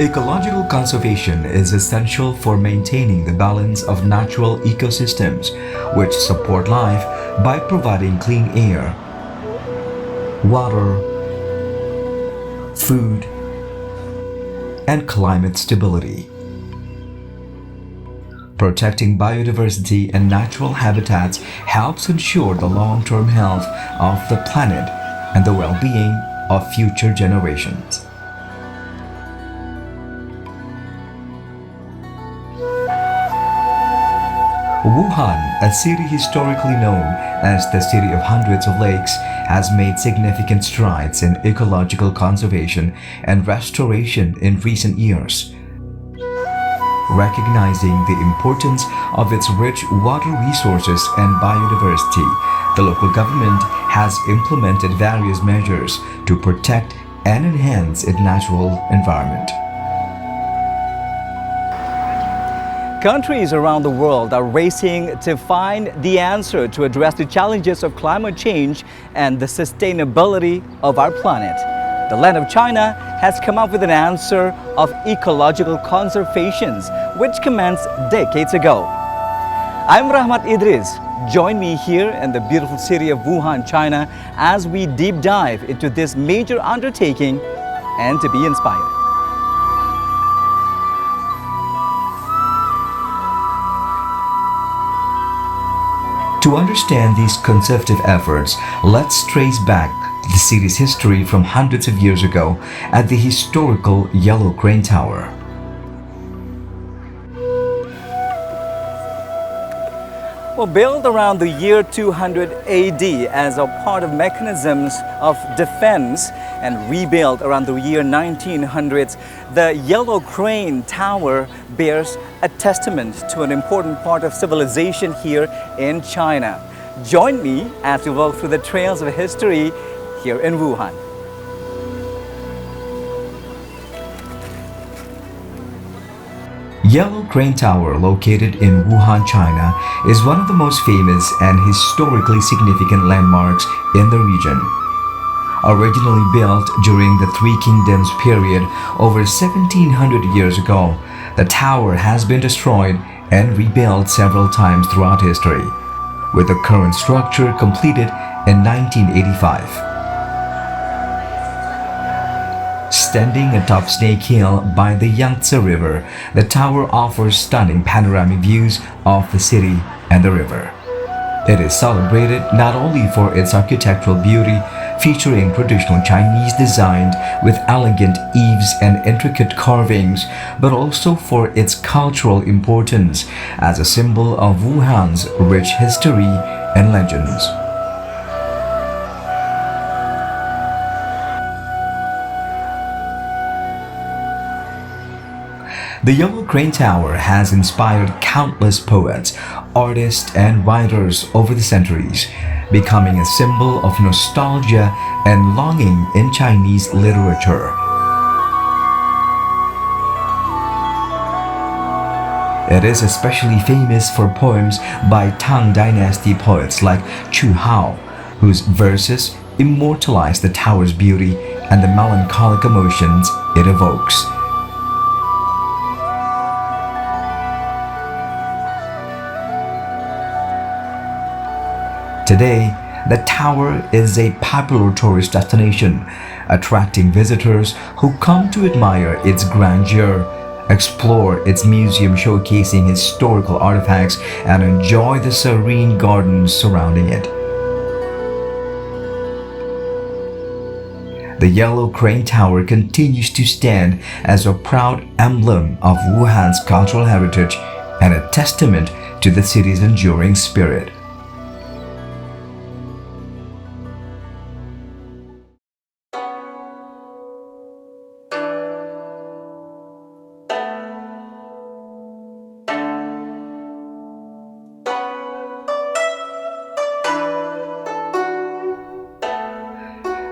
Ecological conservation is essential for maintaining the balance of natural ecosystems, which support life by providing clean air, water, food, and climate stability. Protecting biodiversity and natural habitats helps ensure the long-term health of the planet and the well-being of future generations. Wuhan, a city historically known as the City of Hundreds of Lakes, has made significant strides in ecological conservation and restoration in recent years. Recognizing the importance of its rich water resources and biodiversity, the local government has implemented various measures to protect and enhance its natural environment. Countries around the world are racing to find the answer to address the challenges of climate change and the sustainability of our planet. The land of China has come up with an answer of ecological conservation, which commenced decades ago. I'm Rahmat Idris. Join me here in the beautiful city of Wuhan, China, as we deep dive into this major undertaking and to be inspired. To understand these conservative efforts, let's trace back the city's history from hundreds of years ago at the historical Yellow Crane Tower. Well, built around the year 200 AD as a part of mechanisms of defense and rebuilt around the year 1900s, the Yellow Crane Tower bears a testament to an important part of civilization here in China. Join me as we walk through the trails of history here in Wuhan. Yellow Crane Tower, located in Wuhan, China, is one of the most famous and historically significant landmarks in the region. Originally built during the Three Kingdoms period over 1700 years ago, the tower has been destroyed and rebuilt several times throughout history, with the current structure completed in 1985. Standing atop Snake Hill by the Yangtze River, the tower offers stunning panoramic views of the city and the river. It is celebrated not only for its architectural beauty, featuring traditional Chinese design with elegant eaves and intricate carvings, but also for its cultural importance as a symbol of Wuhan's rich history and legends. The Yellow Crane Tower has inspired countless poets, artists, and writers over the centuries, becoming a symbol of nostalgia and longing in Chinese literature. It is especially famous for poems by Tang Dynasty poets like Chu Hao, whose verses immortalize the tower's beauty and the melancholic emotions it evokes. Today, the tower is a popular tourist destination, attracting visitors who come to admire its grandeur, explore its museum showcasing historical artifacts, and enjoy the serene gardens surrounding it. The Yellow Crane Tower continues to stand as a proud emblem of Wuhan's cultural heritage and a testament to the city's enduring spirit.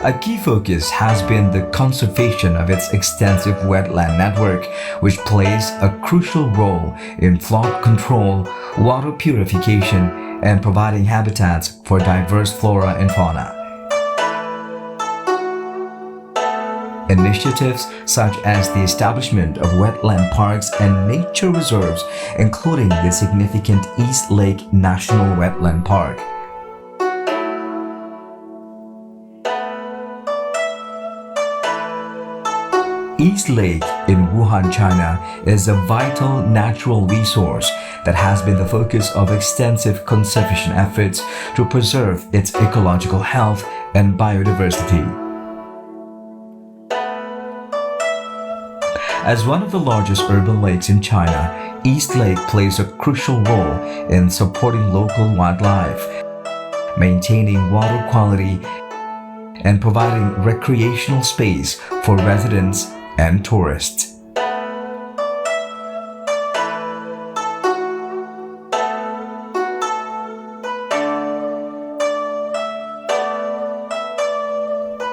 A key focus has been the conservation of its extensive wetland network, which plays a crucial role in flood control, water purification, and providing habitats for diverse flora and fauna. Initiatives such as the establishment of wetland parks and nature reserves, including the significant East Lake National Wetland Park. East Lake in Wuhan, China is a vital natural resource that has been the focus of extensive conservation efforts to preserve its ecological health and biodiversity. As one of the largest urban lakes in China, East Lake plays a crucial role in supporting local wildlife, maintaining water quality, and providing recreational space for residents and tourists.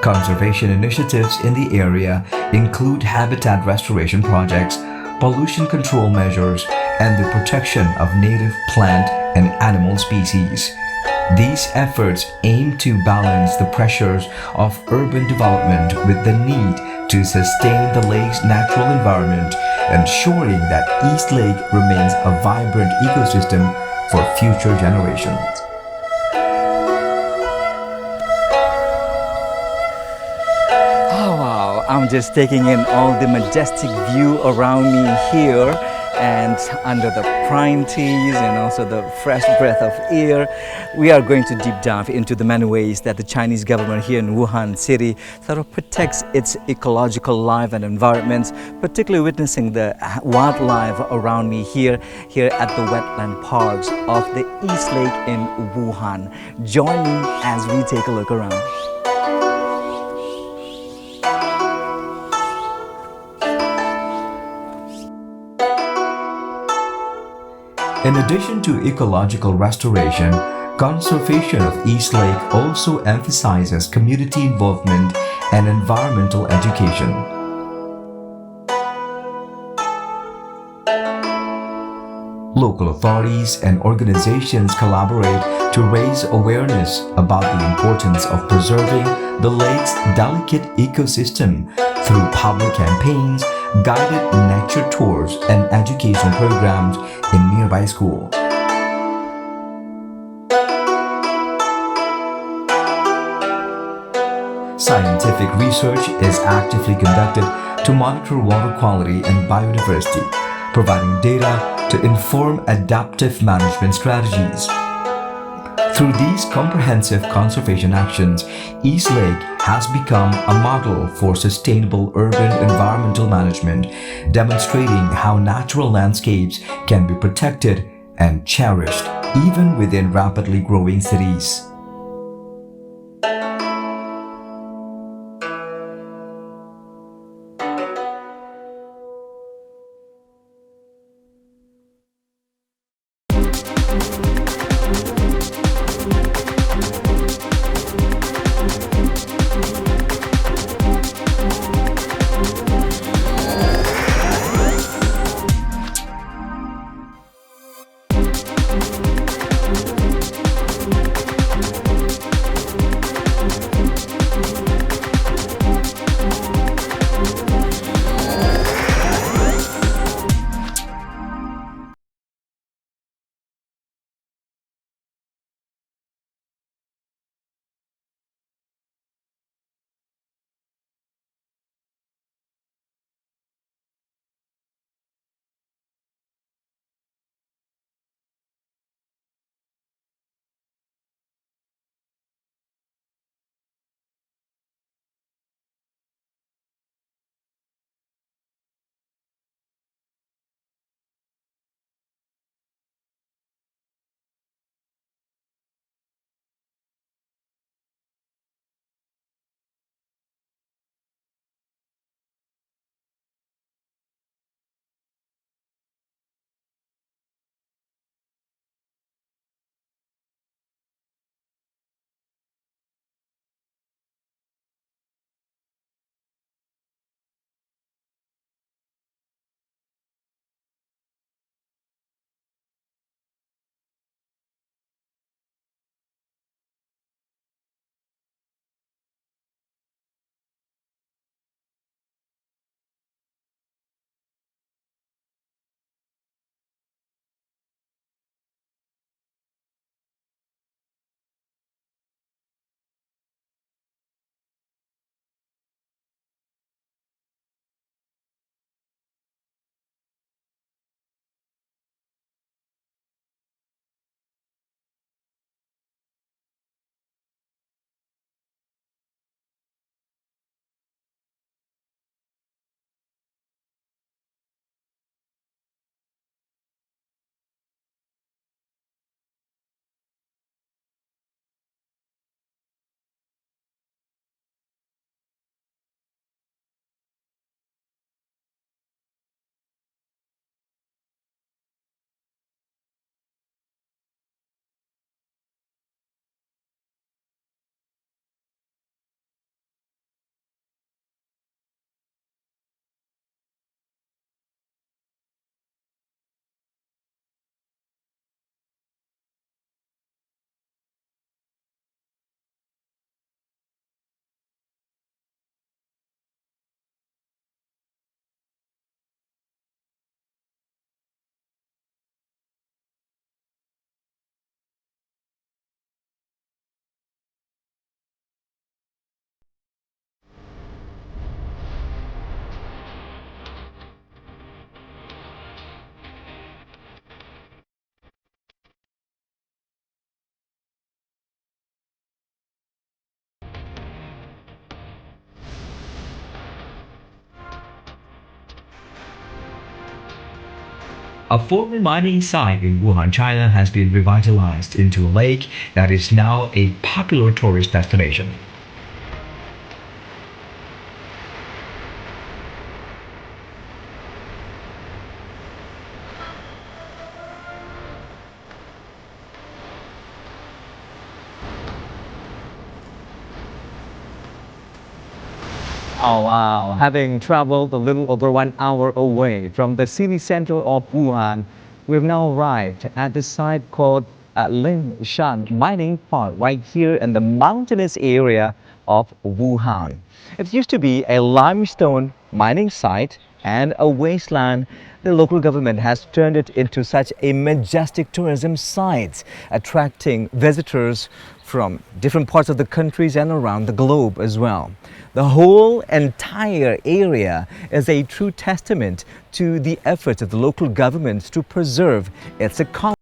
Conservation initiatives in the area include habitat restoration projects, pollution control measures, and the protection of native plant and animal species. These efforts aim to balance the pressures of urban development with the need to sustain the lake's natural environment, ensuring that East Lake remains a vibrant ecosystem for future generations. Oh wow, I'm just taking in all the majestic view around me here and under the pine trees and also the fresh breath of air. We are going to deep dive into the many ways that the Chinese government here in Wuhan city sort of protects its ecological life and environments, particularly witnessing the wildlife around me here at the wetland parks of the East Lake in Wuhan. Join me as we take a look around. In addition to ecological restoration, conservation of East Lake also emphasizes community involvement and environmental education. Local authorities and organizations collaborate to raise awareness about the importance of preserving the lake's delicate ecosystem through public campaigns, guided nature tours, and educational programs in nearby schools. Scientific research is actively conducted to monitor water quality and biodiversity, providing data to inform adaptive management strategies. Through these comprehensive conservation actions, East Lake has become a model for sustainable urban environmental management, demonstrating how natural landscapes can be protected and cherished even within rapidly growing cities. A former mining site in Wuhan, China has been revitalized into a lake that is now a popular tourist destination. Oh wow, having traveled a little over 1 hour away from the city center of Wuhan, we've now arrived at the site called Lingshan Mining Park right here in the mountainous area of Wuhan. It used to be a limestone mining site and a wasteland. The local government has turned it into such a majestic tourism site, attracting visitors from different parts of the countries and around the globe as well. The whole entire area is a true testament to the efforts of the local government to preserve its economy.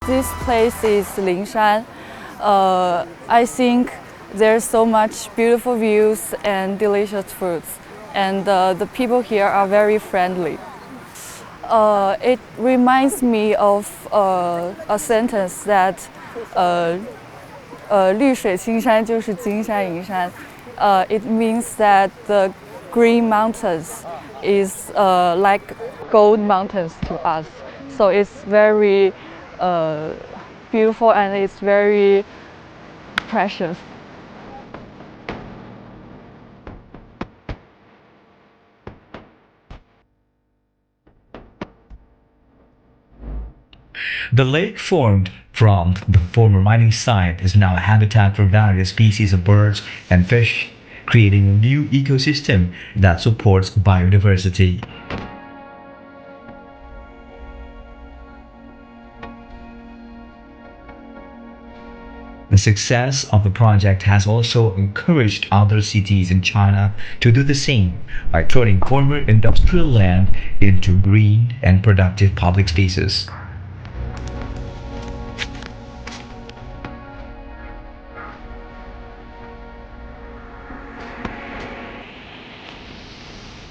This place is Lingshan. I think there's so much beautiful views and delicious foods, and the people here are very friendly. It reminds me of a sentence that 绿水青山就是金山银山. It means that the green mountains is like gold mountains to us. So it's very beautiful and it's very precious. The lake formed from the former mining site is now a habitat for various species of birds and fish, creating a new ecosystem that supports biodiversity. The success of the project has also encouraged other cities in China to do the same by turning former industrial land into green and productive public spaces.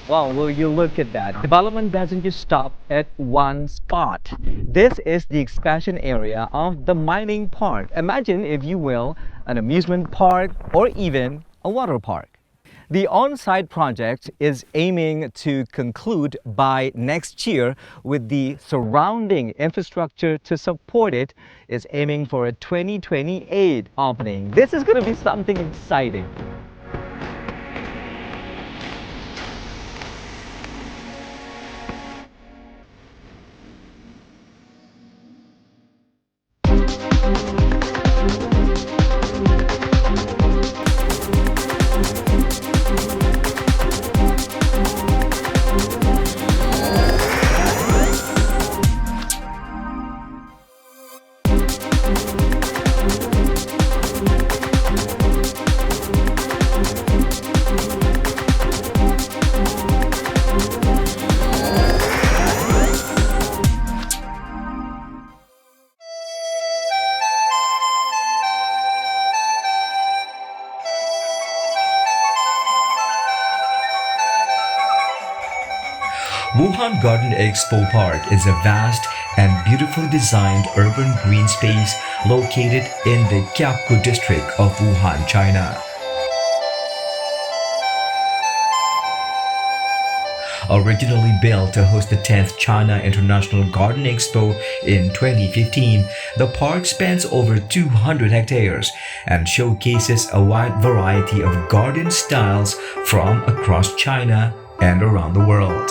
Wow, will you look at that? Development doesn't just stop at one spot. This is the expansion area of the mining park. Imagine, if you will, an amusement park or even a water park. The on-site project is aiming to conclude by next year, with the surrounding infrastructure to support it is aiming for a 2028 opening. This is going to be something exciting. Wuhan Garden Expo Park is a vast and beautifully designed urban green space located in the Jiapu district of Wuhan, China. Originally built to host the 10th China International Garden Expo in 2015, the park spans over 200 hectares and showcases a wide variety of garden styles from across China and around the world.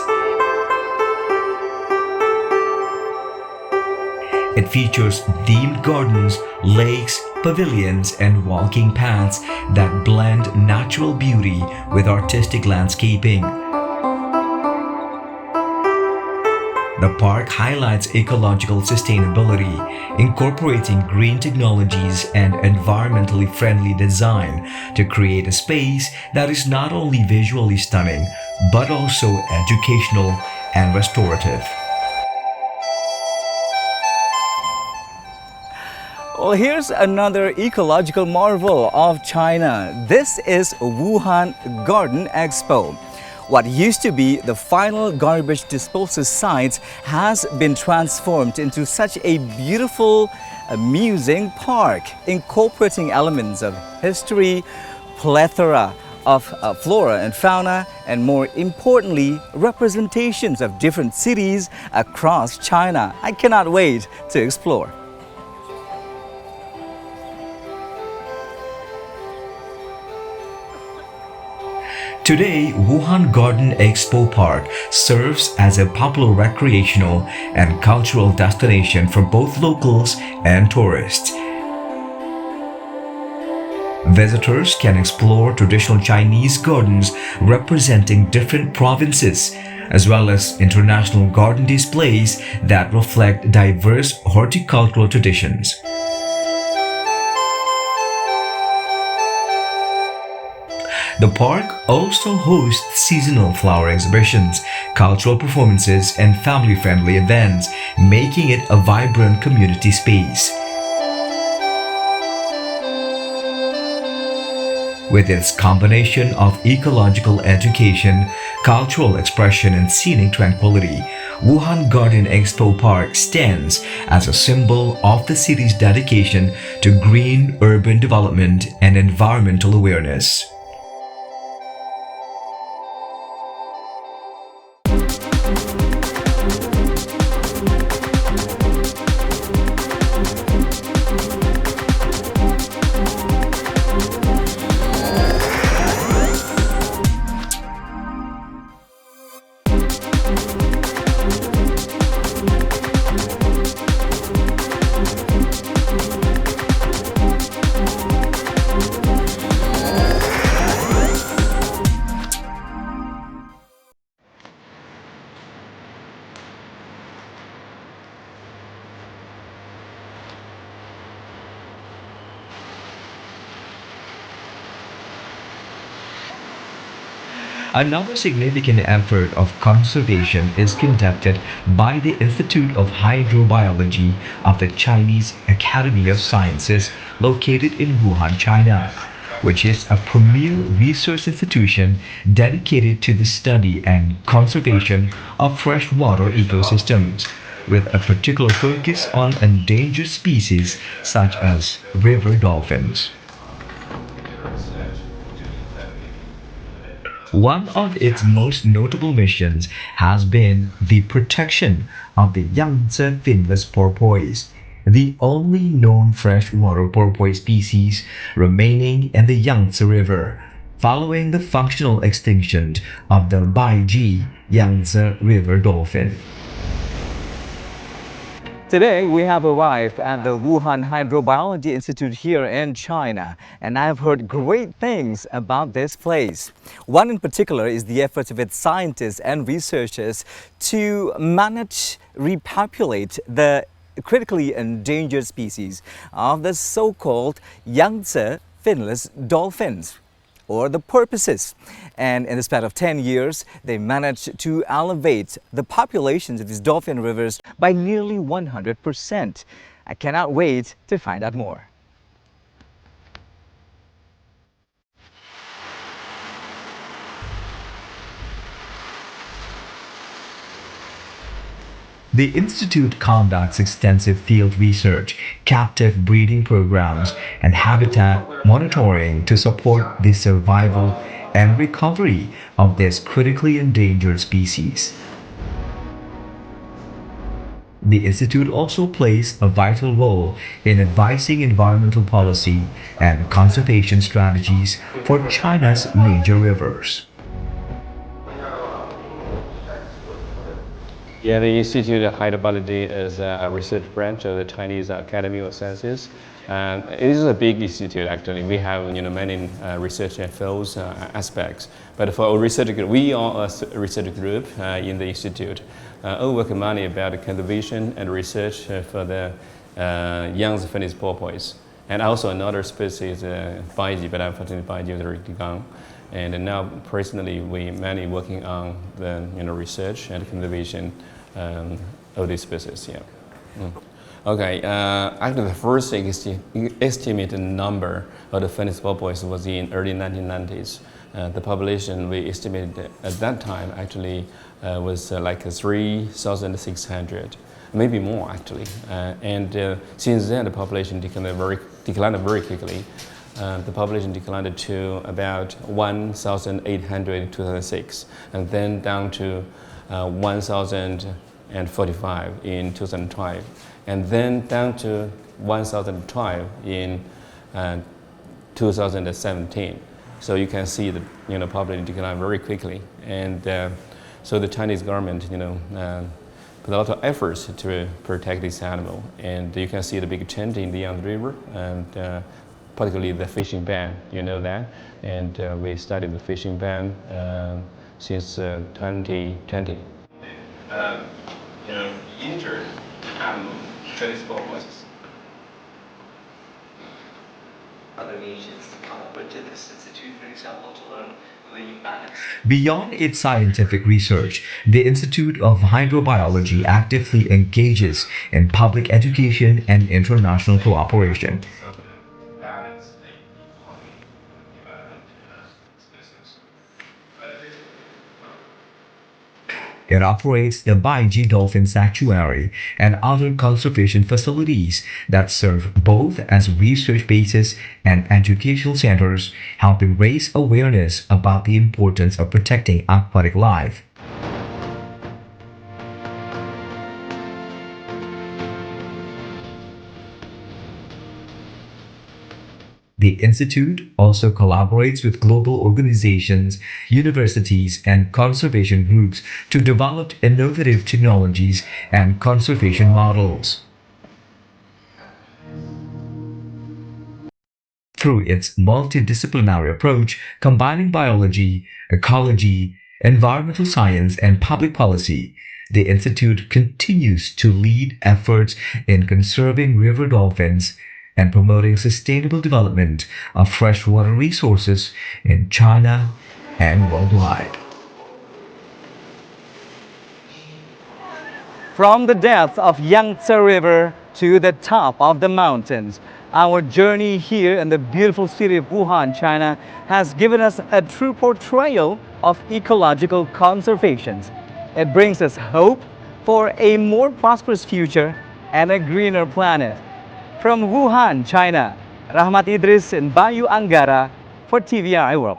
It features themed gardens, lakes, pavilions, and walking paths that blend natural beauty with artistic landscaping. The park highlights ecological sustainability, incorporating green technologies and environmentally friendly design to create a space that is not only visually stunning, but also educational and restorative. Well, here's another ecological marvel of China. This is Wuhan Garden Expo. What used to be the final garbage disposal site has been transformed into such a beautiful, amusing park, incorporating elements of history, plethora of flora and fauna, and more importantly, representations of different cities across China. I cannot wait to explore. Today, Wuhan Garden Expo Park serves as a popular recreational and cultural destination for both locals and tourists. Visitors can explore traditional Chinese gardens representing different provinces, as well as international garden displays that reflect diverse horticultural traditions. The park also hosts seasonal flower exhibitions, cultural performances, and family-friendly events, making it a vibrant community space. With its combination of ecological education, cultural expression, and scenic tranquility, Wuhan Garden Expo Park stands as a symbol of the city's dedication to green urban development and environmental awareness. Another significant effort of conservation is conducted by the Institute of Hydrobiology of the Chinese Academy of Sciences located in Wuhan, China, which is a premier research institution dedicated to the study and conservation of freshwater ecosystems, with a particular focus on endangered species such as river dolphins. One of its most notable missions has been the protection of the Yangtze finless porpoise, the only known freshwater porpoise species remaining in the Yangtze River, following the functional extinction of the Baiji Yangtze River dolphin. Today, we have arrived at the Wuhan Hydrobiology Institute here in China, and I've heard great things about this place. One in particular is the efforts of its scientists and researchers to manage, repopulate the critically endangered species of the so-called Yangtze finless dolphins, or the porpoises. And in the span of 10 years, they managed to elevate the populations of these dolphin rivers by nearly 100%. I cannot wait to find out more. The Institute conducts extensive field research, captive breeding programs, and habitat monitoring to support the survival and recovery of this critically endangered species. The Institute also plays a vital role in advising environmental policy and conservation strategies for China's major rivers. Yeah, the Institute of Hydrobiology is a research branch of the Chinese Academy of Sciences. And it is a big institute actually. We have many research fields aspects. But for a research group, we are a research group in the institute. All work money about conservation and research for the Yangtze Finnish porpoise. And also another species, Baiji, but unfortunately Baiji is already gone. And now personally we mainly working on the research and conservation of these species. Yeah. Okay. Actually, the first estimated number of the Finnish porpoise was in early 1990s. The population we estimated at that time actually was like 3,600, maybe more actually. And since then, the population declined very quickly. The population declined to about 1,800 in 2006, and then down to 1,045 in 2012, and then down to 1,012 in 2017. So you can see the population decline very quickly, and so the Chinese government put a lot of efforts to protect this animal, and you can see the big change in the Yangtze River, and particularly the fishing ban, that, and we started the fishing ban since 2020. Injured animal, Chinese porpoises. Other nations went to this institute, for example, to learn the balance. Beyond its scientific research, the Institute of Hydrobiology actively engages in public education and international cooperation. It operates the Baiji Dolphin Sanctuary and other conservation facilities that serve both as research bases and educational centers, helping raise awareness about the importance of protecting aquatic life. The Institute also collaborates with global organizations, universities, and conservation groups to develop innovative technologies and conservation models. Through its multidisciplinary approach, combining biology, ecology, environmental science, and public policy, the Institute continues to lead efforts in conserving river dolphins and promoting sustainable development of freshwater resources in China and worldwide. From the depths of Yangtze River to the top of the mountains, our journey here in the beautiful city of Wuhan, China, has given us a true portrayal of ecological conservation. It brings us hope for a more prosperous future and a greener planet. From Wuhan, China, Rahmat Idris and Bayu Anggara for TVRI World.